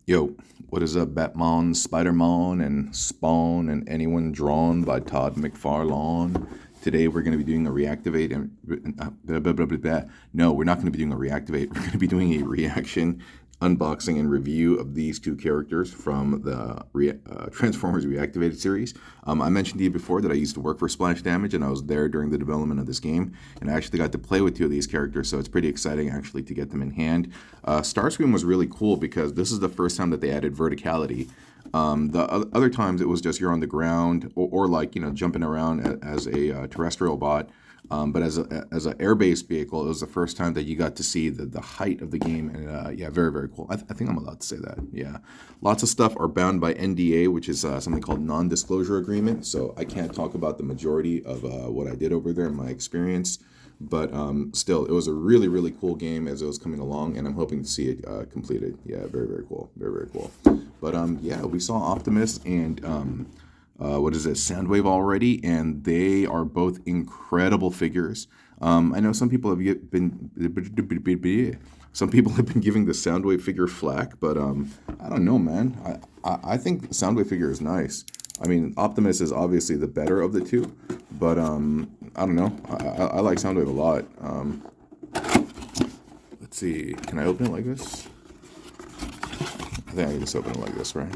Yo, what is up, Batman, Spider-Man, and Spawn, and anyone drawn by Todd McFarlane? Today we're going to be doing a reactivate and blah, blah, blah, blah, blah. No, we're not going to be doing a reactivate. We're going to be doing a reaction, unboxing, and review of these two characters from the Transformers Reactivated series. I mentioned to you before that I used to work for Splash Damage, and I was there during the development of this game, and I actually got to play with two of these characters, so it's pretty exciting actually to get them in hand. Starscream was really cool because this is the first time that they added verticality. The other times it was just you're on the ground or like, jumping around as a terrestrial bot. But as an air-based vehicle, it was the first time that you got to see the height of the game. And yeah, very, very cool. I think I'm allowed to say that. Yeah. Lots of stuff are bound by NDA, which is something called non-disclosure agreement. So I can't talk about the majority of what I did over there in my experience. But still, it was a really, really cool game as it was coming along, and I'm hoping to see it completed. Yeah, very, very cool. Very, very cool. But yeah, we saw Optimus and what is it, Soundwave already, and they are both incredible figures. I know some people have been giving the Soundwave figure flack, but I don't know, man. I think the Soundwave figure is nice. I mean, Optimus is obviously the better of the two, but I don't know. I like Soundwave a lot. Let's see. Can I open it like this? I think I can just open it like this, right?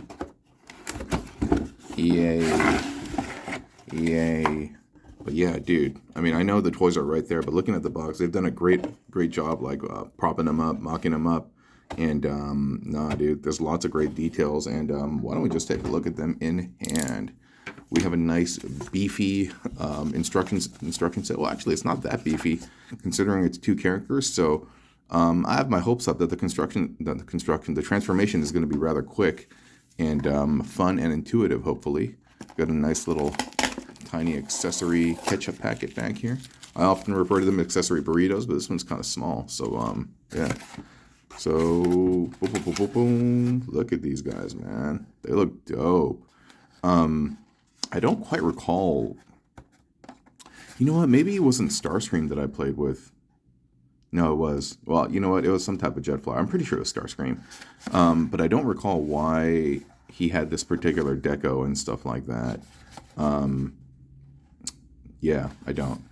EA. But yeah, dude. I mean, I know the toys are right there, but looking at the box, they've done a great job, like propping them up, mocking them up. And nah, dude, there's lots of great details. And why don't we just take a look at them in hand? We have a nice beefy instruction set. Well, actually, it's not that beefy considering it's two characters. So I have my hopes up that the transformation is going to be rather quick and fun and intuitive. Hopefully, got a nice little tiny accessory ketchup packet back here. I often refer to them as accessory burritos, but this one's kind of small. So yeah. So boom, boom, boom, boom, boom. Look at these guys, man. They look dope. I don't quite recall. You know what? Maybe it wasn't Starscream that I played with. No, it was. Well, you know what? It was some type of jet flyer. I'm pretty sure it was Starscream. But I don't recall why he had this particular deco and stuff like that. Yeah, I don't.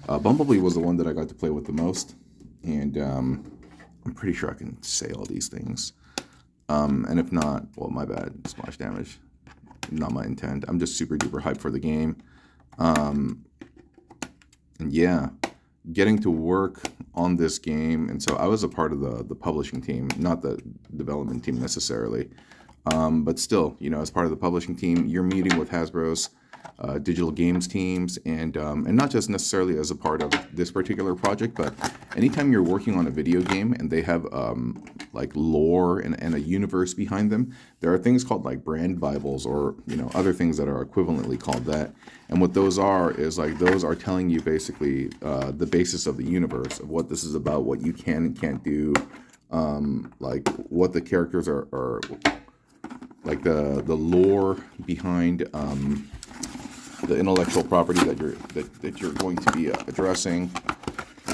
Bumblebee was the one that I got to play with the most. And I'm pretty sure I can say all these things. And if not, well, my bad. Splash Damage. Not my intent. I'm just super duper hyped for the game. And yeah, getting to work on this game. And so I was a part of the publishing team, not the development team necessarily. But still, as part of the publishing team, you're meeting with Hasbro's digital games teams, and not just necessarily as a part of this particular project, but anytime you're working on a video game and they have like lore and a universe behind them, there are things called like brand bibles or other things that are equivalently called that. And what those are is like those are telling you basically the basis of the universe, of what this is about, what you can and can't do, like what the characters are like the lore behind the intellectual property that you're going to be addressing,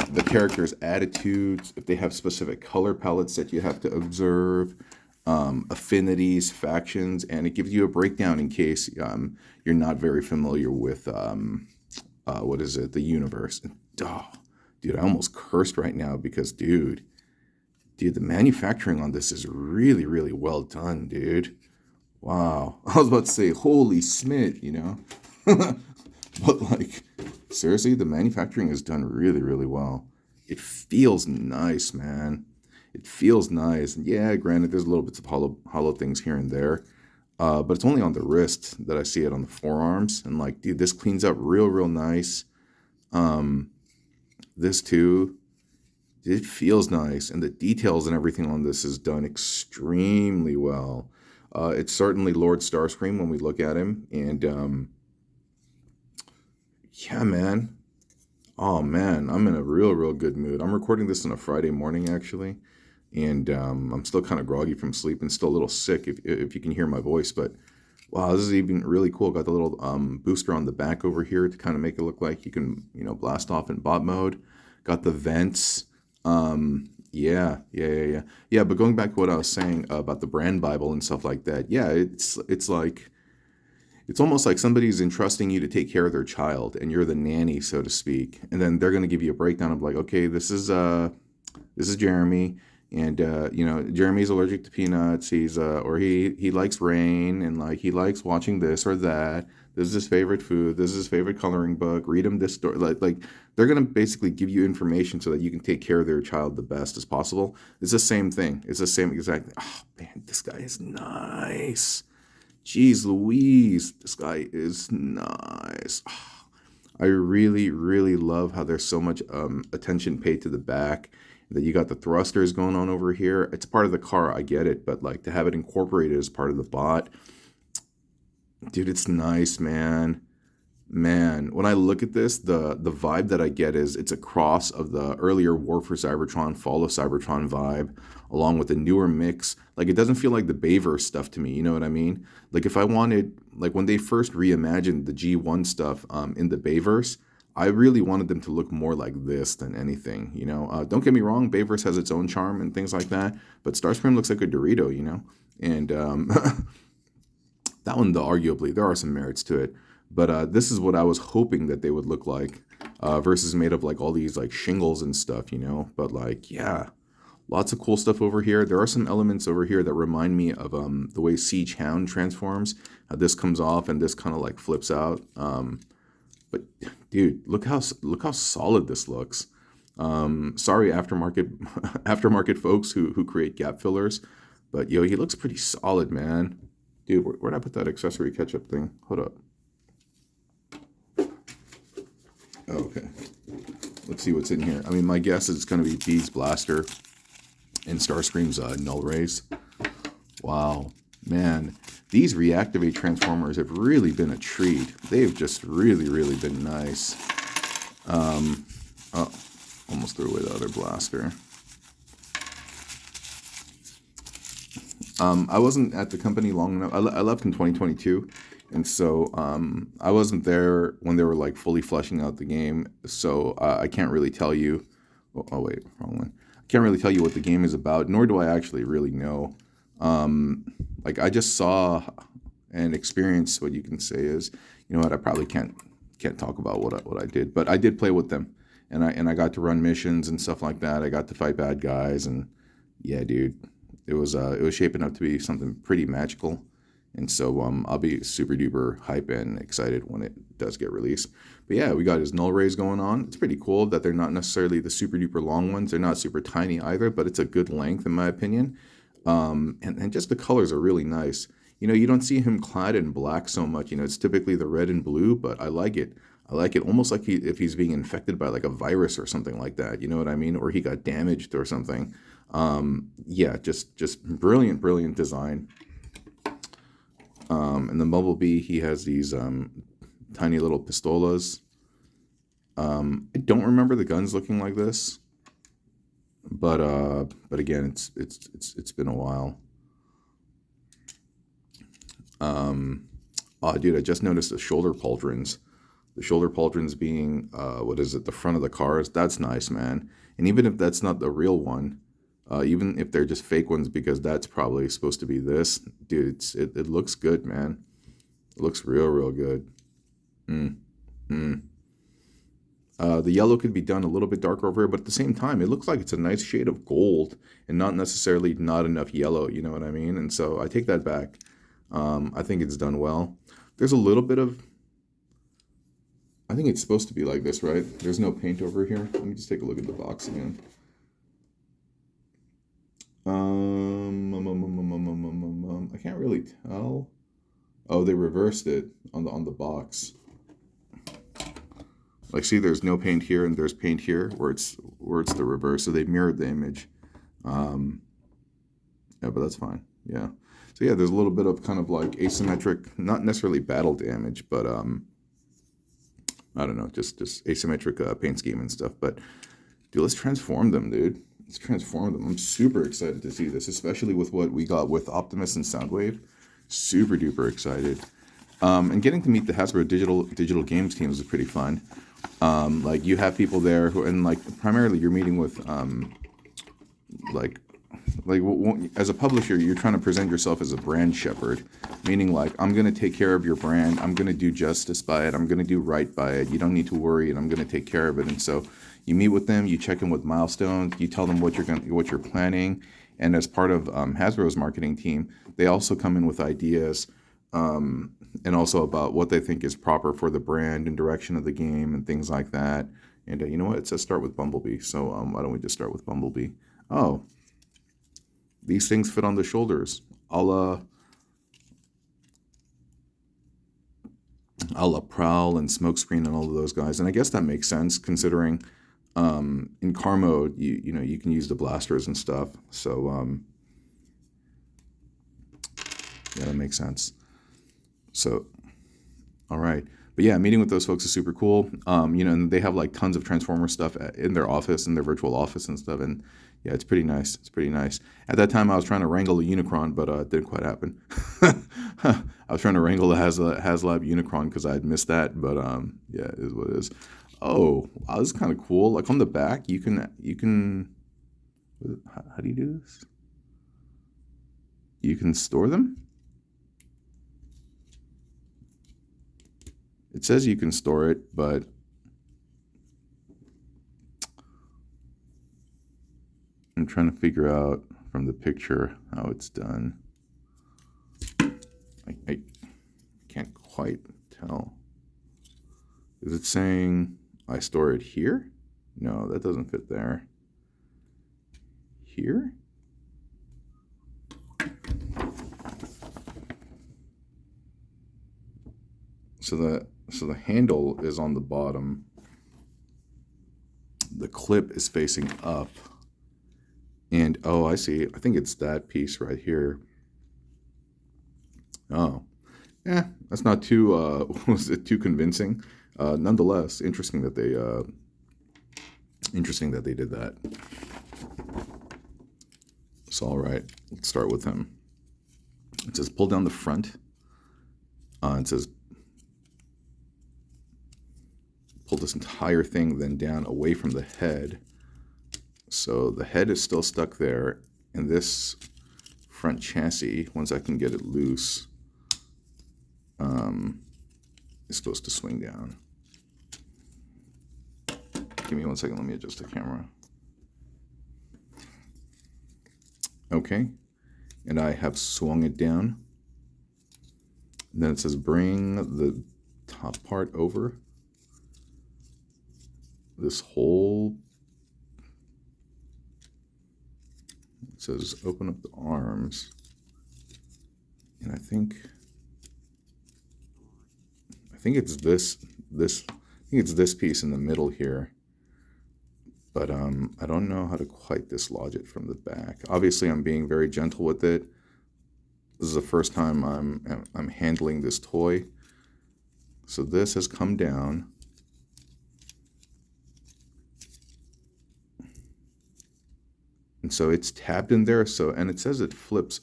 the characters' attitudes, if they have specific color palettes that you have to observe, affinities, factions, and it gives you a breakdown in case you're not very familiar with the universe. Oh, dude, I almost cursed right now because dude, the manufacturing on this is really, really well done, dude. Wow. I was about to say, holy smit, But like, seriously, the manufacturing is done really, really well. It feels nice, man. It feels nice. And yeah, granted, there's little bits of hollow things here and there. But it's only on the wrist that I see it on the forearms. And like, dude, this cleans up real, real nice. This too, it feels nice. And the details and everything on this is done extremely well. It's certainly Lord Starscream when we look at him. And yeah, man. Oh, man, I'm in a real, real good mood. I'm recording this on a Friday morning, actually. And I'm still kind of groggy from sleep and still a little sick if you can hear my voice. But wow, this is even really cool. Got the little booster on the back over here to kind of make it look like you can, blast off in bot mode. Got the vents. Yeah, but going back to what I was saying about the brand Bible and stuff like that, yeah, it's like it's almost like somebody's entrusting you to take care of their child and you're the nanny, so to speak. And then they're going to give you a breakdown of like, okay, this is Jeremy, and Jeremy's allergic to peanuts. He's or he likes rain, and like he likes watching this or that. This is his favorite food. This is his favorite coloring book. Read him this story. Like they're gonna basically give you information so that you can take care of their child the best as possible. It's the same thing. It's the same exact thing. Oh man, this guy is nice. Jeez Louise, this guy is nice. I really, really love how there's so much attention paid to the back. That you got the thrusters going on over here. It's part of the car, I get it, but like to have it incorporated as part of the bot, dude, it's nice, man. Man, when I look at this, the vibe that I get is it's a cross of the earlier War for Cybertron, Fall of Cybertron vibe, along with the newer mix. Like it doesn't feel like the Bayverse stuff to me. You know what I mean? Like if I wanted, like when they first reimagined the G1 stuff in the Bayverse, I really wanted them to look more like this than anything. Don't get me wrong, Bayverse has its own charm and things like that, but Starscream looks like a Dorito. And that one, though, arguably, there are some merits to it. But this is what I was hoping that they would look like, versus made of like all these like shingles and stuff, But like, yeah, lots of cool stuff over here. There are some elements over here that remind me of the way Siege Hound transforms. How this comes off and this kind of like flips out. But dude, look how solid this looks. Sorry, aftermarket folks who create gap fillers, but yo, he looks pretty solid, man. Dude, where'd I put that accessory ketchup thing? Hold up. Oh, okay. Let's see what's in here. I mean, my guess is it's going to be Bee's Blaster and Starscream's Null Rays. Wow. Man, these Reactivate Transformers have really been a treat. They've just really, really been nice. Oh, almost threw away the other blaster. I wasn't at the company long enough. I left in 2022. And so I wasn't there when they were like fully fleshing out the game. So I can't really tell you. Oh, wait, wrong one. I can't really tell you what the game is about, nor do I actually really know. Like I just saw and experienced what you can say is, you know what, I probably can't talk about what I did, but I did play with them, and I got to run missions and stuff like that. I got to fight bad guys, and yeah, dude, it was shaping up to be something pretty magical. And so I'll be super duper hype and excited when it does get released. But yeah, we got his null rays going on. It's pretty cool that they're not necessarily the super duper long ones. They're not super tiny either, but it's a good length in my opinion. And just the colors are really nice. You don't see him clad in black so much. It's typically the red and blue, but I like it. I like it almost like if he's being infected by like a virus or something like that. You know what I mean? Or he got damaged or something. Yeah, just brilliant design. And the Bumblebee, he has these tiny little pistolas. I don't remember the guns looking like this, but again, it's been a while. Oh, dude, I just noticed the shoulder pauldrons. The shoulder pauldrons being the front of the cars. That's nice, man. And even if that's not the real one. Even if they're just fake ones, because that's probably supposed to be this. Dude, it looks good, man. It looks real good. The yellow could be done a little bit darker over here, but at the same time, it looks like it's a nice shade of gold and not necessarily not enough yellow, you know what I mean? And so I take that back. I think it's done well. There's a little bit of... I think it's supposed to be like this, right? There's no paint over here. Let me just take a look at the box again. I can't really tell. Oh, they reversed it on the box. Like, see, there's no paint here and there's paint here where it's the reverse. So they mirrored the image. Yeah, but that's fine. Yeah. So yeah, there's a little bit of kind of like asymmetric, not necessarily battle damage, but I don't know, just asymmetric paint scheme and stuff. But dude, let's transform them, dude. Let's transform them. I'm super excited to see this, especially with what we got with Optimus and Soundwave. Super duper excited. And getting to meet the Hasbro digital games teams is pretty fun. Like you have people there who, and like primarily you're meeting with like as a publisher, you're trying to present yourself as a brand shepherd, meaning like, I'm going to take care of your brand. I'm going to do justice by it. I'm going to do right by it. You don't need to worry, and I'm going to take care of it. And so you meet with them, you check in with milestones, you tell them what you're planning. And as part of Hasbro's marketing team, they also come in with ideas and also about what they think is proper for the brand and direction of the game and things like that. And you know what? It says start with Bumblebee. So why don't we just start with Bumblebee? Oh, these things fit on the shoulders, a la Prowl and Smokescreen and all of those guys. And I guess that makes sense considering in car mode, you know, you can use the blasters and stuff. So yeah, that makes sense. So, all right. But yeah, meeting with those folks is super cool. You know, and they have like tons of Transformer stuff in their office, in their virtual office and stuff. And yeah, it's pretty nice. It's pretty nice. At that time, I was trying to wrangle a Unicron, but it didn't quite happen. I was trying to wrangle a HasLab Unicron because I had missed that. But yeah, it is what it is. Oh, wow, this is kind of cool. Like on the back, you can. How do you do this? You can store them. It says you can store it, but I'm trying to figure out from the picture how it's done. I can't quite tell. Is it saying I store it here? No, that doesn't fit there. Here? So the handle is on the bottom. The clip is facing up. And oh, I see. I think it's that piece right here. Oh, yeah, that's not too was it too convincing? Nonetheless, interesting that they did that. So all right, let's start with him. It says pull down the front. It says pull this entire thing then down away from the head. So the head is still stuck there, and this front chassis, once I can get it loose, is supposed to swing down. Give me 1 second, let me adjust the camera. Okay, and I have swung it down. And then it says bring the top part over. This whole, it says open up the arms, and I think it's this piece in the middle here, but I don't know how to quite dislodge it from the back. Obviously, I'm being very gentle with it. This is the first time I'm handling this toy, so this has come down. And so it's tabbed in there, so, and it says it flips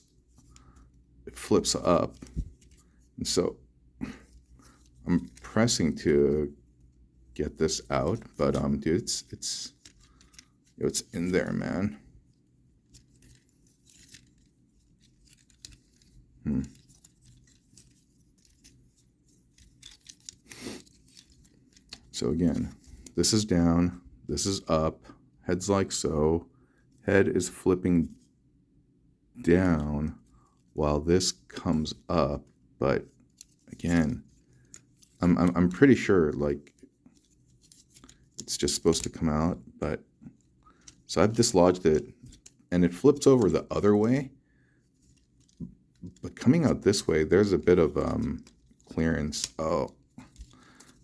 up. And so I'm pressing to get this out, but dude, it's in there, man. So again, this is down, this is up, head's like so. Head is flipping down while this comes up, but again, I'm pretty sure like it's just supposed to come out, but so I've dislodged it and it flips over the other way, but coming out this way, there's a bit of clearance. Oh, I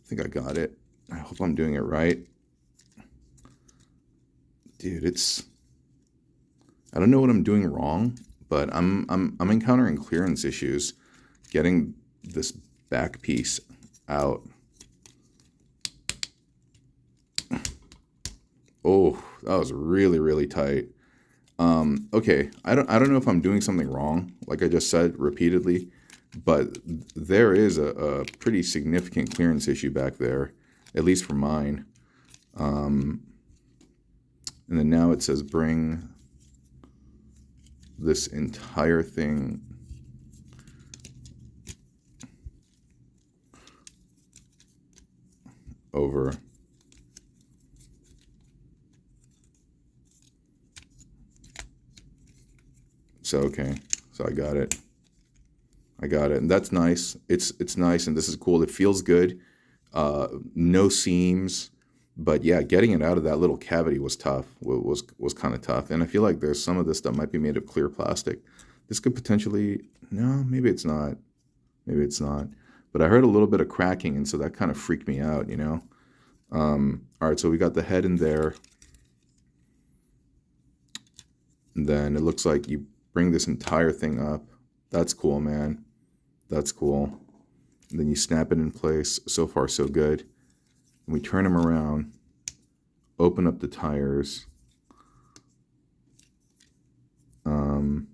think I got it. I hope I'm doing it right. Dude, I don't know what I'm doing wrong, but I'm encountering clearance issues getting this back piece out. Oh, that was really, really tight. Okay, I don't know if I'm doing something wrong, like I just said repeatedly, but there is a pretty significant clearance issue back there, at least for mine. And then now it says bring this entire thing over. So, okay, so I got it. And that's nice. It's nice, and this is cool. It feels good. No seams, but yeah, getting it out of that little cavity was tough. Was kind of tough, and I feel like there's some of this that might be made of clear plastic. This could potentially, no, maybe it's not. Maybe it's not. But I heard a little bit of cracking, and so that kind of freaked me out, you know. All right, so we got the head in there. And then it looks like you bring this entire thing up. That's cool, man. That's cool. And then you snap it in place. So far, so good. And we turn them around, open up the tires. And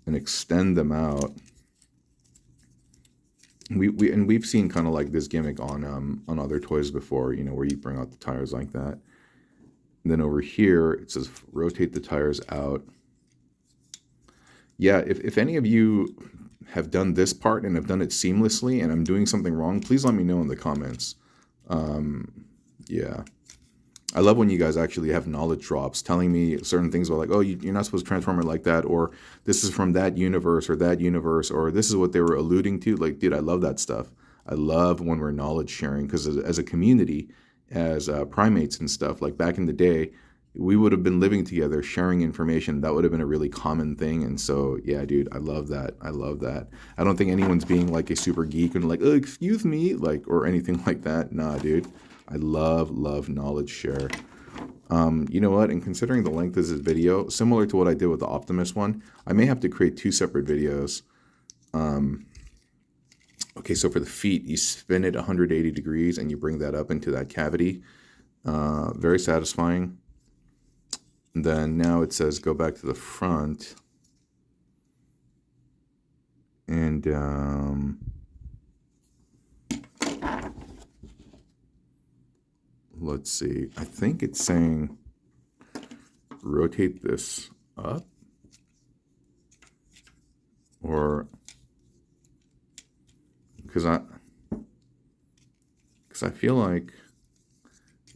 extend them out. We've seen kind of like this gimmick on other toys before, you know, where you bring out the tires like that. And then over here, it says rotate the tires out. Yeah, if any of you have done this part and have done it seamlessly and I'm doing something wrong, please let me know in the comments. Yeah. I love when you guys actually have knowledge drops telling me certain things about like, oh, you're not supposed to transform it like that, or this is from that universe, or this is what they were alluding to. Like, dude, I love that stuff. I love when we're knowledge sharing, because as a community, as primates and stuff, like back in the day, we would have been living together, sharing information. That would have been a really common thing. And so, yeah, dude, I love that. I love that. I don't think anyone's being like a super geek and like, oh, excuse me, like, or anything like that. Nah, dude. I love knowledge share. You know what? And considering the length of this video, similar to what I did with the Optimus one, I may have to create 2 separate videos. Okay, so for the feet, you spin it 180 degrees and you bring that up into that cavity. Very satisfying. And then now it says go back to the front. And let's see. I think it's saying rotate this up. Or because I feel like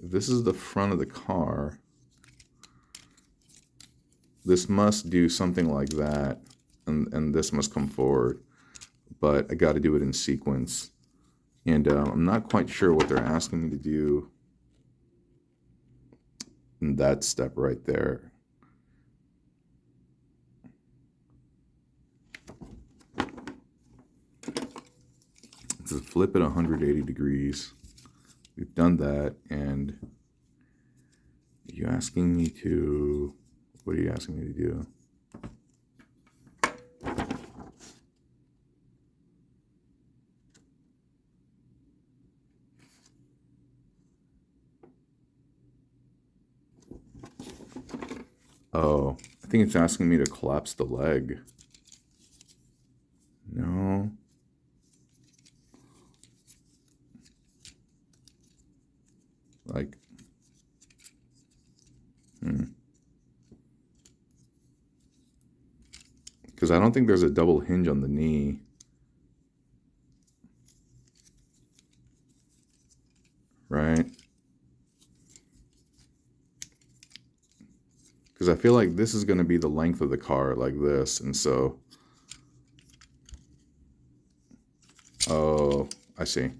if this is the front of the car, this must do something like that, and this must come forward. But I got to do it in sequence. And I'm not quite sure what they're asking me to do in that step right there. It says flip it 180 degrees. We've done that, and are you asking me to, what are you asking me to do? Oh, I think it's asking me to collapse the leg. No. Like, because I don't think there's a double hinge on the knee. Right? Because I feel like this is going to be the length of the car, like this. And so, oh, I see.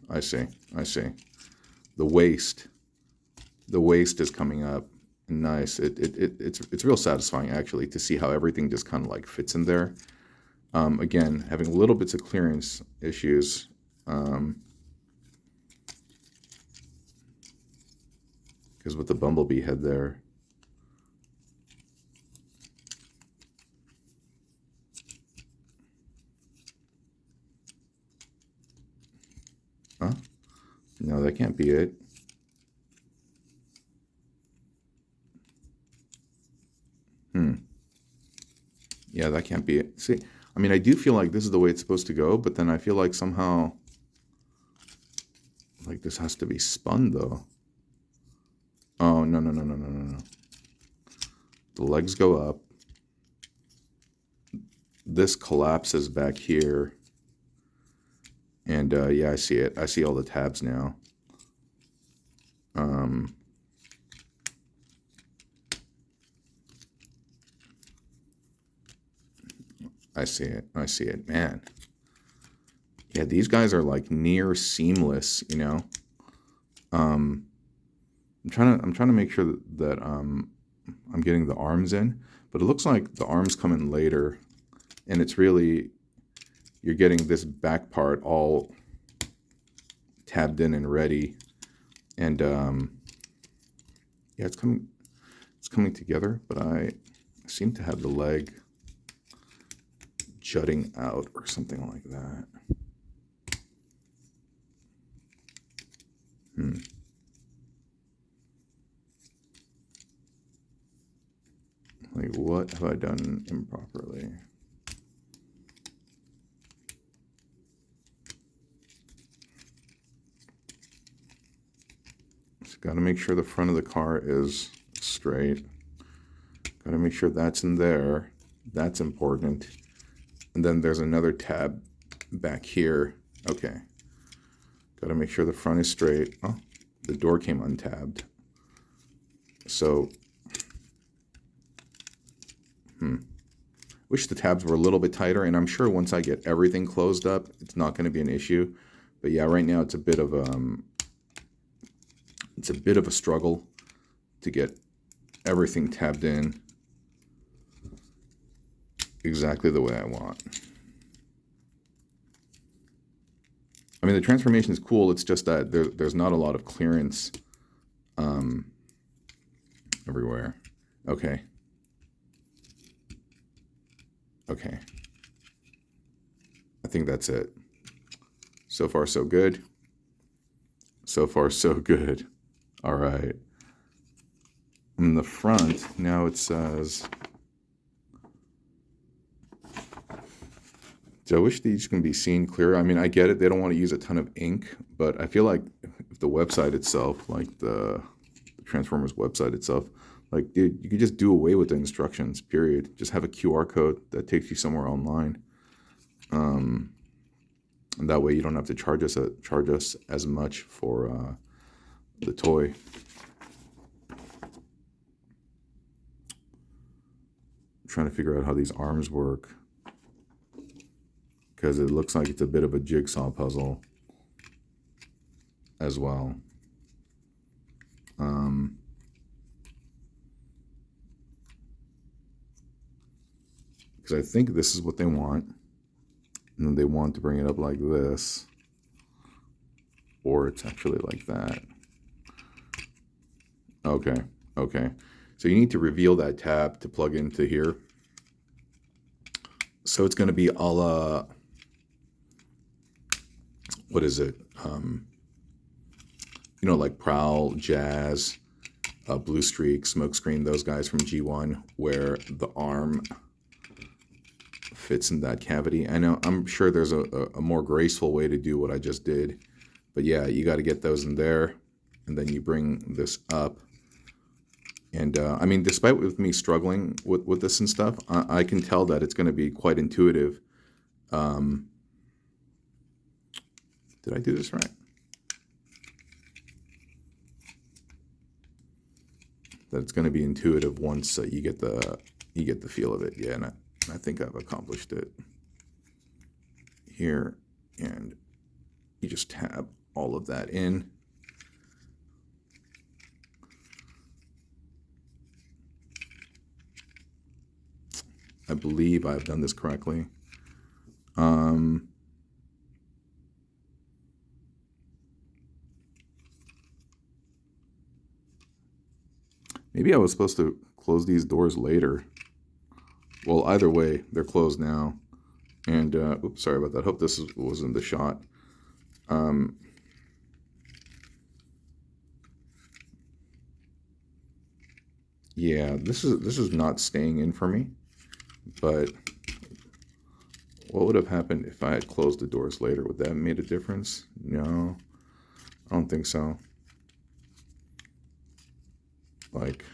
The waist is coming up. Nice. It's real satisfying, actually, to see how everything just kind of like fits in there. Again, having little bits of clearance issues. Because with the Bumblebee head there. Huh? No, that can't be it. Yeah, that can't be it. See, I mean, I do feel like this is the way it's supposed to go, but then I feel like somehow, like this has to be spun though. Oh, no. The legs go up. this collapses back here. And yeah, I see it. I see all the tabs now. I see it. I see it. Man. Yeah, these guys are like near seamless, you know. I'm trying to make sure that I'm getting the arms in, but it looks like the arms come in later, and it's really, you're getting this back part all tabbed in and ready, and yeah, it's coming together, but I seem to have the leg jutting out or something like that. Like, what have I done improperly? Just got to make sure the front of the car is straight. Got to make sure that's in there. That's important. And then there's another tab back here. Okay. Got to make sure the front is straight. Oh, the door came untabbed. So, wish the tabs were a little bit tighter, and I'm sure once I get everything closed up, it's not going to be an issue. But yeah, right now it's a bit of a struggle to get everything tabbed in exactly the way I want. I mean, the transformation is cool. It's just that there's not a lot of clearance everywhere. Okay. Okay. I think that's it. So far, so good. So far, so good. All right. In the front, now it says... So I wish these can be seen clearer. I mean, I get it. They don't want to use a ton of ink, but I feel like if the website itself, like the Transformers website itself, like, dude, you could just do away with the instructions, period. Just have a QR code that takes you somewhere online. And that way you don't have to charge us as much for the toy. I'm trying to figure out how these arms work, because it looks like it's a bit of a jigsaw puzzle as well. Because I think this is what they want, and then they want to bring it up like this, or it's actually like that. Okay, okay. So you need to reveal that tab to plug into here. So it's going to be a la, what is it? You know, like Prowl, Jazz, Blue Streak, Smokescreen, those guys from G1, where the arm fits in that cavity. I know, I'm sure there's a more graceful way to do what I just did, but yeah, you got to get those in there, and then you bring this up. And I mean, despite with me struggling with this and stuff, I can tell that it's going to be quite intuitive. Did I do this right? That it's going to be intuitive once you get the feel of it. Yeah, and I think I've accomplished it here. And you just tab all of that in. I believe I've done this correctly. Maybe I was supposed to close these doors later. Well, either way, they're closed now. And, oops, sorry about that. Hope this wasn't the shot. Yeah, this is not staying in for me. But what would have happened if I had closed the doors later? Would that have made a difference? No, I don't think so. Like,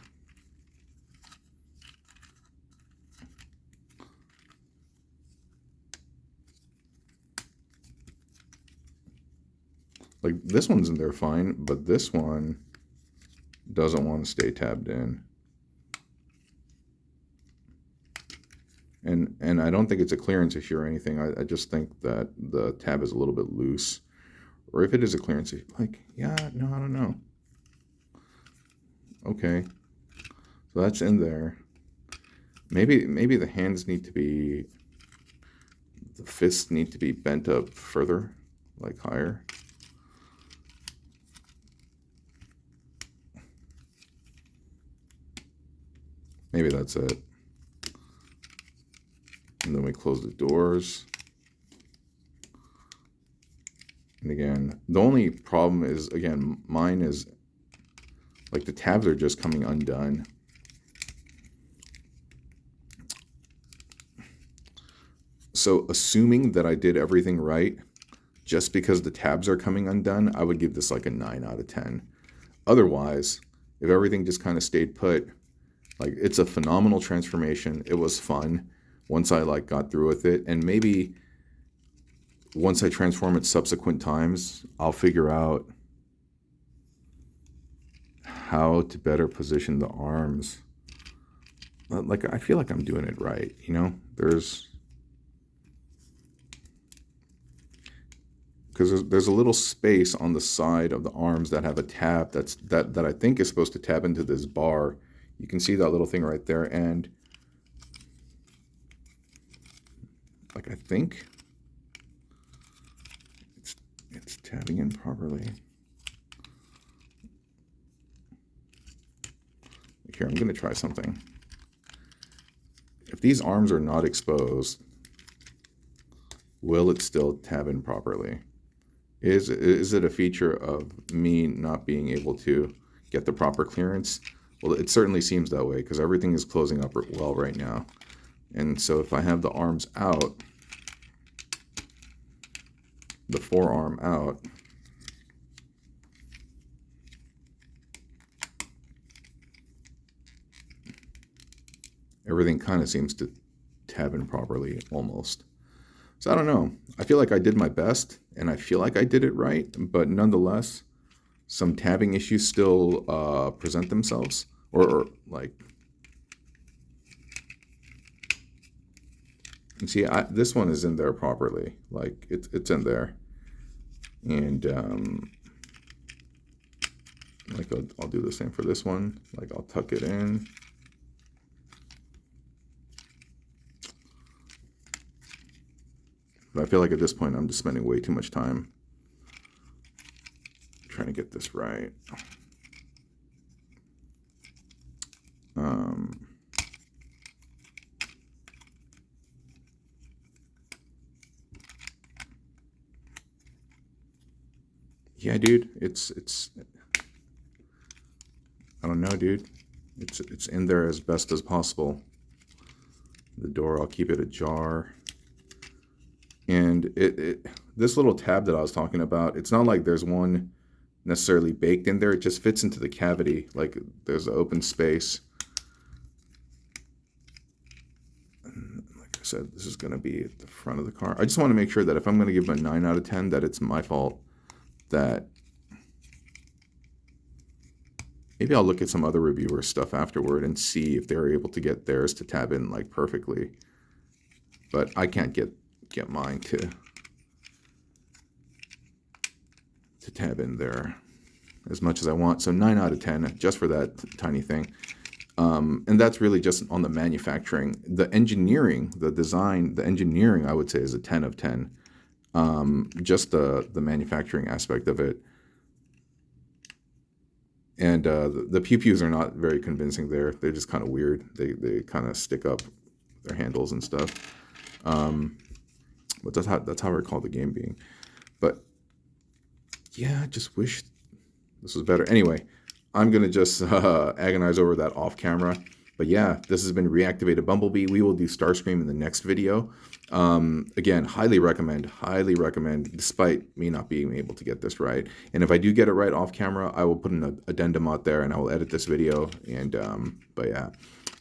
Like this one's in there fine, but this one doesn't want to stay tabbed in. And I don't think it's a clearance issue or anything. I just think that the tab is a little bit loose. Or if it is a clearance issue, like, yeah, no, I don't know. Okay. So that's in there. Maybe the hands need to be, the fists need to be bent up further, like higher. Maybe that's it. And then we close the doors. And again, the only problem is, again, mine is like the tabs are just coming undone. So assuming that I did everything right, just because the tabs are coming undone, I would give this like a 9 out of 10. Otherwise, if everything just kind of stayed put, like it's a phenomenal transformation. It was fun once I like got through with it. And maybe once I transform it subsequent times, I'll figure out how to better position the arms. Like, I feel like I'm doing it right, you know? Because there's a little space on the side of the arms that have a tab that I think is supposed to tab into this bar. You can see that little thing right there, and like I think it's tabbing in properly. Here, I'm gonna try something. If these arms are not exposed, will it still tab in properly? Is it a feature of me not being able to get the proper clearance? Well, it certainly seems that way because everything is closing up well right now. And so if I have the arms out, the forearm out, everything kind of seems to tab in properly almost. So I don't know. I feel like I did my best and I feel like I did it right, but nonetheless, some tabbing issues still present themselves, or like, you see, this one is in there properly. Like it's in there, and like I'll do the same for this one. Like I'll tuck it in. But I feel like at this point I'm just spending way too much time trying to get this right. Yeah, dude, it's I don't know, dude. It's in there as best as possible. The door, I'll keep it ajar. And this little tab that I was talking about, it's not like there's one necessarily baked in there. It just fits into the cavity, like there's an open space. And like I said, this is going to be at the front of the car. I just want to make sure that if I'm going to give them a 9 out of 10, that it's my fault. That maybe I'll look at some other reviewer stuff afterward and see if they're able to get theirs to tab in like perfectly. But I can't get mine to tab in there as much as I want. So 9 out of 10 just for that tiny thing. And that's really just on the manufacturing. The engineering, the design, the engineering, I would say is a 10 of 10. Just the manufacturing aspect of it. And the pew-pews are not very convincing there. They're just kind of weird. They kind of stick up their handles and stuff. But that's how I recall the game being. But yeah, I just wish this was better. Anyway, I'm going to just agonize over that off camera. But yeah, this has been Reactivated Bumblebee. We will do Starscream in the next video. Again, highly recommend, despite me not being able to get this right. And if I do get it right off camera, I will put an addendum out there and I will edit this video. And but yeah,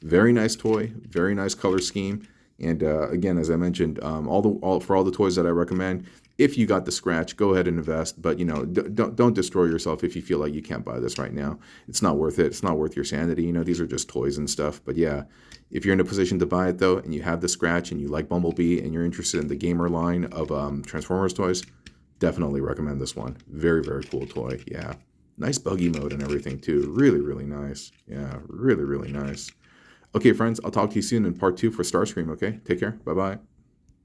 very nice toy, very nice color scheme. And again, as I mentioned, for all the toys that I recommend, if you got the scratch, go ahead and invest. But don't destroy yourself if you feel like you can't buy this right now. It's not worth it. It's not worth your sanity. These are just toys and stuff. But yeah, if you're in a position to buy it though, and you have the scratch, and you like Bumblebee, and you're interested in the gamer line of Transformers toys, definitely recommend this one. Very, very cool toy. Yeah, nice buggy mode and everything too. Really, really nice. Yeah, really, really nice. Okay, friends, I'll talk to you soon in part 2 for Starscream, okay? Take care. Bye-bye.